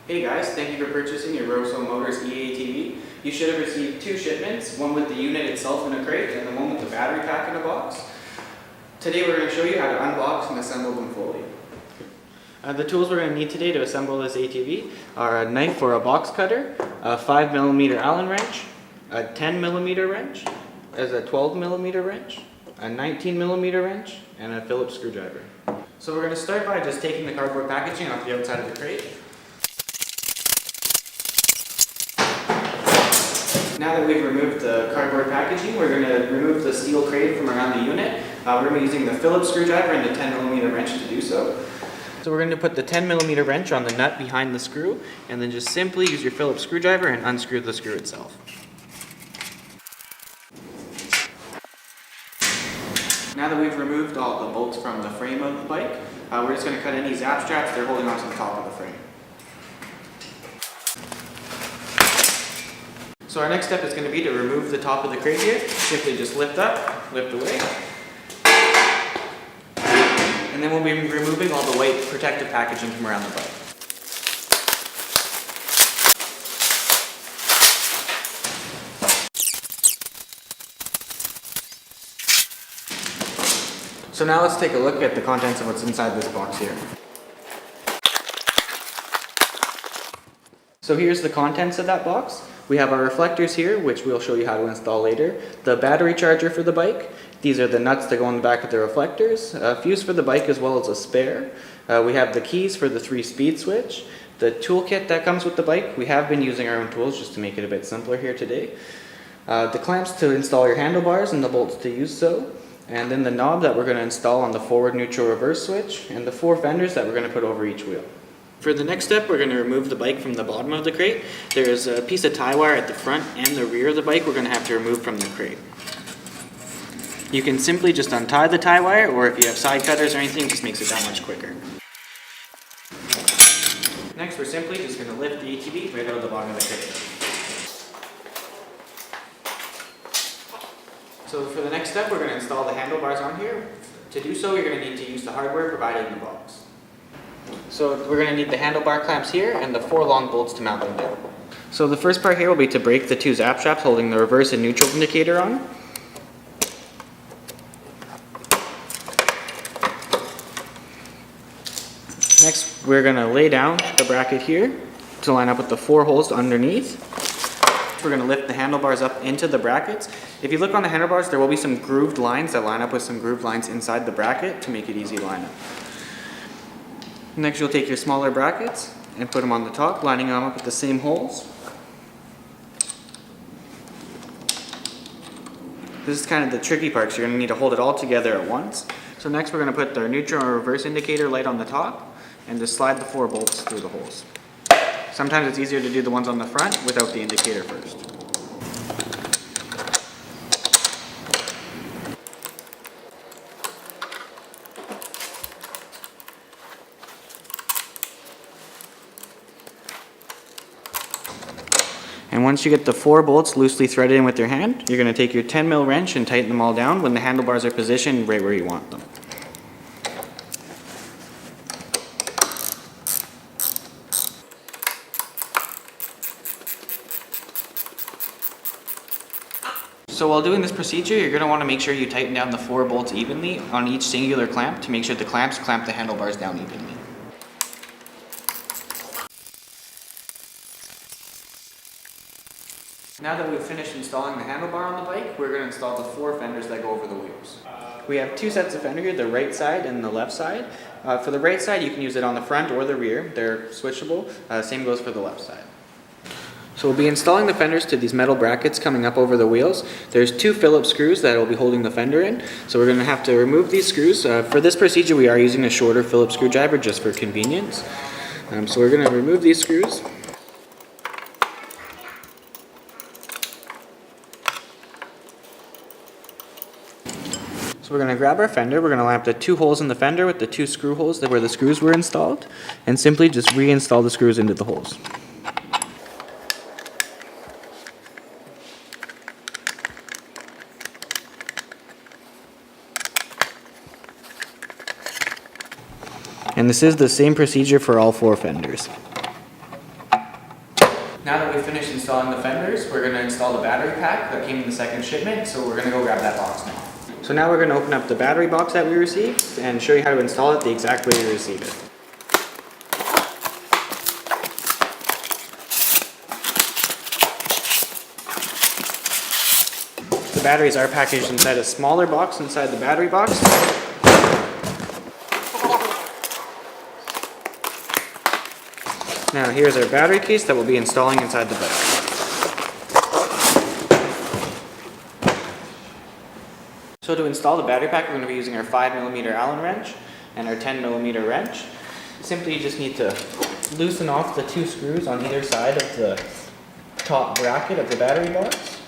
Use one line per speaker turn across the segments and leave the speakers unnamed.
Hey guys, thank you for purchasing your Rosso Motors eATV. You should have received 2 shipments, one with the unit itself in a crate and the one with the battery pack in a box. Today we're going to show you how to unbox and assemble them fully. The tools we're going to need today to assemble this ATV are a knife or a box cutter, a 5mm Allen wrench, a 10mm wrench, as a 12mm wrench, a 19mm wrench, and a Phillips screwdriver. So we're going to start by just taking the cardboard packaging off the outside of the crate. Now that we've removed the cardboard packaging, we're going to remove the steel crate from around the unit. We're going to be using the Phillips screwdriver and the 10mm wrench to do so. So we're going to put the 10mm wrench on the nut behind the screw, and then just simply use your Phillips screwdriver and unscrew the screw itself. Now that we've removed all the bolts from the frame of the bike, we're just going to cut any zap straps that are holding onto the top of the frame. So our next step is going to be to remove the top of the crate here. Simply just lift up, lift away. And then we'll be removing all the white protective packaging from around the bike. So now let's take a look at the contents of what's inside this box here. So here's the contents of that box. We have our reflectors here, which we'll show you how to install later. The battery charger for the bike. These are the nuts that go on the back of the reflectors. A fuse for the bike as well as a spare. We have the keys for the 3-speed switch. The toolkit that comes with the bike. We have been using our own tools just to make it a bit simpler here today. The clamps to install your handlebars and the bolts to use so. And then the knob that we're going to install on the forward, neutral, reverse switch. And the 4 fenders that we're going to put over each wheel. For the next step, we're going to remove the bike from the bottom of the crate. There's a piece of tie wire at the front and the rear of the bike we're going to have to remove from the crate. You can simply just untie the tie wire, or if you have side cutters or anything, it just makes it that much quicker. Next, we're simply just going to lift the ATV right out of the bottom of the crate. So for the next step, we're going to install the handlebars on here. To do so, you're going to need to use the hardware provided in the box. So we're going to need the handlebar clamps here and the 4 long bolts to mount them down. So the first part here will be to break the 2 zap straps holding the reverse and neutral indicator on. Next, we're going to lay down the bracket here to line up with the 4 holes underneath. We're going to lift the handlebars up into the brackets. If you look on the handlebars, there will be some grooved lines that line up with some grooved lines inside the bracket to make it easy to line up. Next, you'll take your smaller brackets and put them on the top, lining them up with the same holes. This is kind of the tricky part, so you're going to need to hold it all together at once. So next we're going to put the neutral or reverse indicator light on the top and just slide the 4 bolts through the holes. Sometimes it's easier to do the ones on the front without the indicator first. And once you get the 4 bolts loosely threaded in with your hand, you're going to take your 10mm wrench and tighten them all down when the handlebars are positioned right where you want them. So while doing this procedure, you're going to want to make sure you tighten down the 4 bolts evenly on each singular clamp to make sure the clamps clamp the handlebars down evenly. Now that we've finished installing the handlebar on the bike, we're going to install the 4 fenders that go over the wheels. We have 2 sets of fender here, the right side and the left side. For the right side, you can use it on the front or the rear. They're switchable. Same goes for the left side. So we'll be installing the fenders to these metal brackets coming up over the wheels. There's 2 Phillips screws that will be holding the fender in. So we're going to have to remove these screws. For this procedure, we are using a shorter Phillips screwdriver just for convenience. So we're going to remove these screws. So we're going to grab our fender, we're going to line up the 2 holes in the fender with the 2 screw holes where the screws were installed, and simply just reinstall the screws into the holes. And this is the same procedure for all 4 fenders. Now that we've finished installing the fenders, we're going to install the battery pack that came in the second shipment, so we're going to go grab that box now. So now we're going to open up the battery box that we received and show you how to install it the exact way we received it. The batteries are packaged inside a smaller box inside the battery box. Now here's our battery case that we'll be installing inside the bike. So to install the battery pack, we're going to be using our 5mm Allen wrench and our 10mm wrench. Simply you just need to loosen off the 2 screws on either side of the top bracket of the battery box.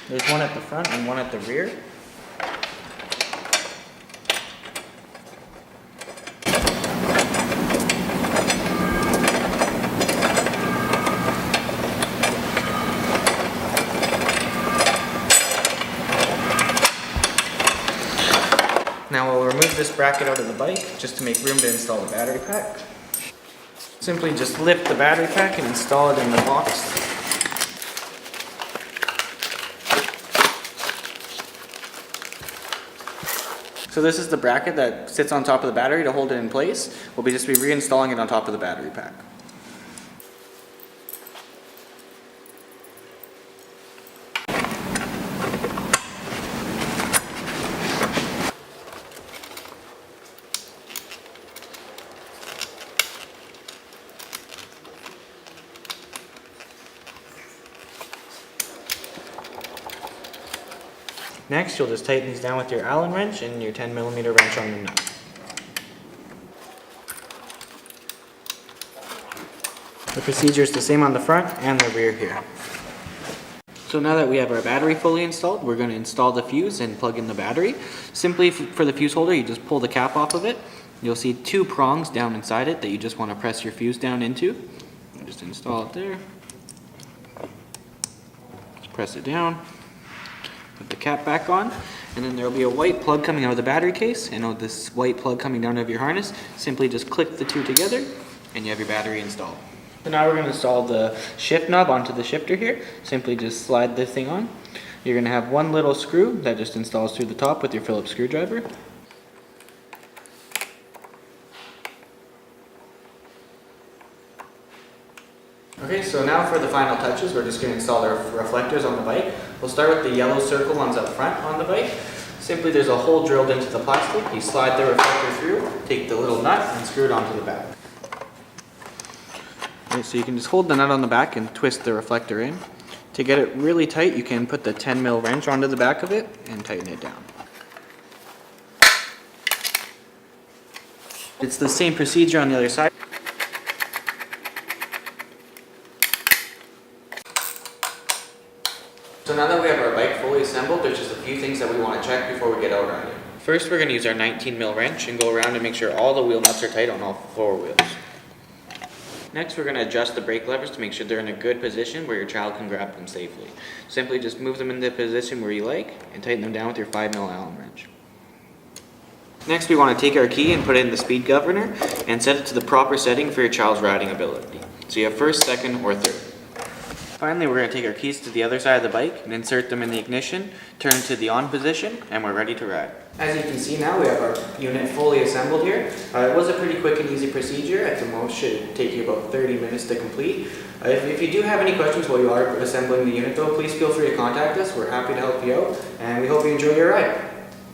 There's one at the front and one at the rear. Now we'll remove this bracket out of the bike just to make room to install the battery pack. Simply just lift the battery pack and install it in the box. So this is the bracket that sits on top of the battery to hold it in place. We'll just be reinstalling it on top of the battery pack. Next, you'll just tighten these down with your Allen wrench and your 10mm wrench on the nut. The procedure is the same on the front and the rear here. So now that we have our battery fully installed, we're going to install the fuse and plug in the battery. Simply for the fuse holder, you just pull the cap off of it. You'll see 2 prongs down inside it that you just want to press your fuse down into. Just install it there. Just press it down. Put the cap back on, and then there will be a white plug coming out of the battery case, and with this white plug coming down out of your harness, simply just click the 2 together, and you have your battery installed. So now we're going to install the shift knob onto the shifter here. Simply just slide this thing on. You're going to have one little screw that just installs through the top with your Phillips screwdriver. Okay, so now for the final touches, we're just going to install the reflectors on the bike. We'll start with the yellow circle ones up front on the bike. Simply there's a hole drilled into the plastic. You slide the reflector through, take the little nut and screw it onto the back. Okay, so you can just hold the nut on the back and twist the reflector in. To get it really tight, you can put the 10mm wrench onto the back of it and tighten it down. It's the same procedure on the other side. So now that we have our bike fully assembled, there's just a few things that we want to check before we get out around it. First, we're going to use our 19mm wrench and go around and make sure all the wheel nuts are tight on all 4 wheels. Next, we're going to adjust the brake levers to make sure they're in a good position where your child can grab them safely. Simply just move them into the position where you like and tighten them down with your 5mm Allen wrench. Next, we want to take our key and put it in the speed governor and set it to the proper setting for your child's riding ability. So you have first, second, or third. Finally, we're going to take our keys to the other side of the bike and insert them in the ignition, turn to the on position, and we're ready to ride. As you can see now, we have our unit fully assembled here. It was a pretty quick and easy procedure. At the most, should take you about 30 minutes to complete. If you do have any questions while you are assembling the unit though, please feel free to contact us. We're happy to help you out, and we hope you enjoy your ride.